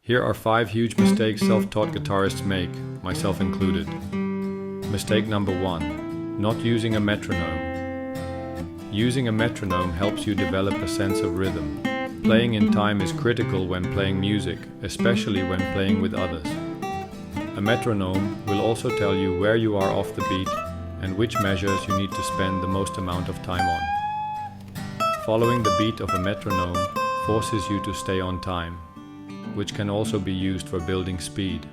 Here are 5 huge mistakes self-taught guitarists make, myself included. Mistake number 1. Not using a metronome. Using a metronome helps you develop a sense of rhythm. Playing in time is critical when playing music, especially when playing with others. A metronome will also tell you where you are off the beat and which measures you need to spend the most amount of time on. Following the beat of a metronome forces you to stay on time, which can also be used for building speed.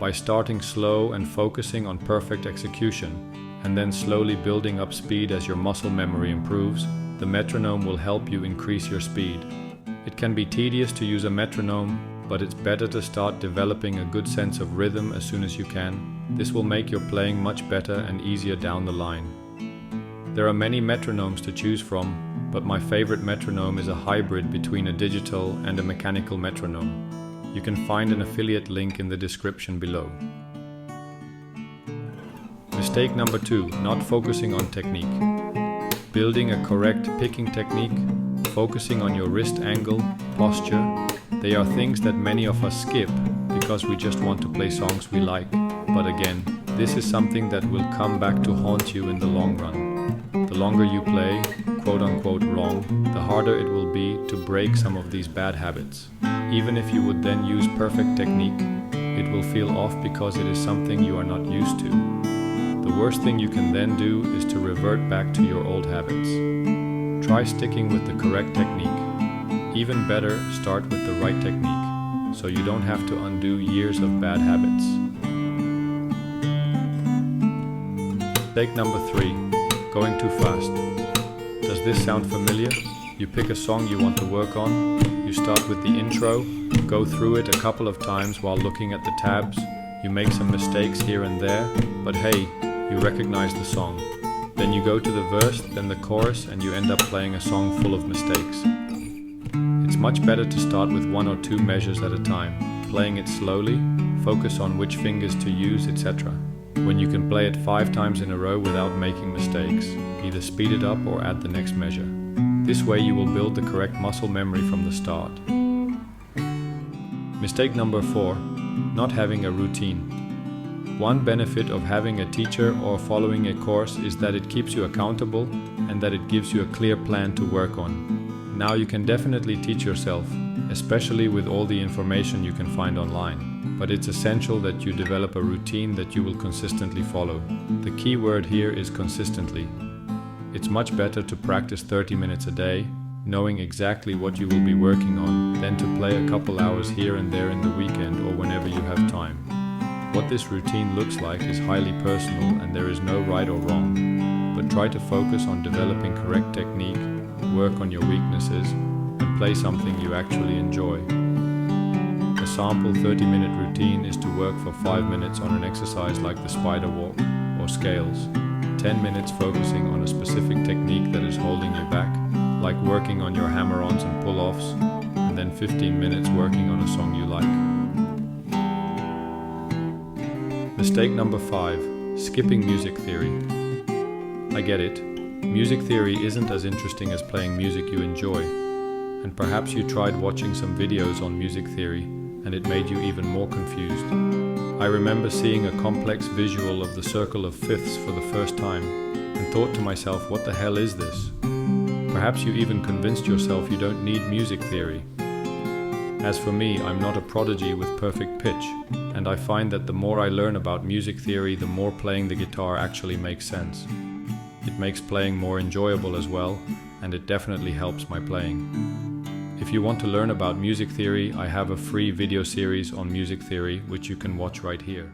By starting slow and focusing on perfect execution, and then slowly building up speed as your muscle memory improves, the metronome will help you increase your speed. It can be tedious to use a metronome, but it's better to start developing a good sense of rhythm as soon as you can. This will make your playing much better and easier down the line. There are many metronomes to choose from, but my favorite metronome is a hybrid between a digital and a mechanical metronome. You can find an affiliate link in the description below. Mistake number 2, not focusing on technique. Building a correct picking technique, focusing on your wrist angle, posture, they are things that many of us skip because we just want to play songs we like. But again, this is something that will come back to haunt you in the long run. The longer you play, quote-unquote wrong, the harder it will be to break some of these bad habits. Even if you would then use perfect technique, it will feel off because it is something you are not used to. The worst thing you can then do is to revert back to your old habits. Try sticking with the correct technique. Even better, start with the right technique, so you don't have to undo years of bad habits. Mistake number 3, going too fast. Does this sound familiar? You pick a song you want to work on, you start with the intro, go through it a couple of times while looking at the tabs, you make some mistakes here and there, but hey, you recognize the song. Then you go to the verse, then the chorus, and you end up playing a song full of mistakes. It's much better to start with 1 or 2 measures at a time, playing it slowly, focus on which fingers to use, etc. When you can play it 5 times in a row without making mistakes, either speed it up or add the next measure. This way you will build the correct muscle memory from the start. Mistake number 4, not having a routine. One benefit of having a teacher or following a course is that it keeps you accountable and that it gives you a clear plan to work on. Now you can definitely teach yourself, especially with all the information you can find online. But it's essential that you develop a routine that you will consistently follow. The key word here is consistently. It's much better to practice 30 minutes a day, knowing exactly what you will be working on, than to play a couple hours here and there in the weekend or whenever you have time. What this routine looks like is highly personal and there is no right or wrong, but try to focus on developing correct technique, work on your weaknesses, and play something you actually enjoy. A sample 30-minute routine is to work for 5 minutes on an exercise like the spider walk or scales, 10 minutes focusing on a specific technique that is holding you back, like working on your hammer-ons and pull-offs, and then 15 minutes working on a song you like. Mistake number 5, skipping music theory. I get it. Music theory isn't as interesting as playing music you enjoy, and perhaps you tried watching some videos on music theory and it made you even more confused. I remember seeing a complex visual of the circle of fifths for the first time and thought to myself, what the hell is this? Perhaps you even convinced yourself you don't need music theory. As for me, I'm not a prodigy with perfect pitch, and I find that the more I learn about music theory, the more playing the guitar actually makes sense. It makes playing more enjoyable as well, and it definitely helps my playing. If you want to learn about music theory, I have a free video series on music theory which you can watch right here.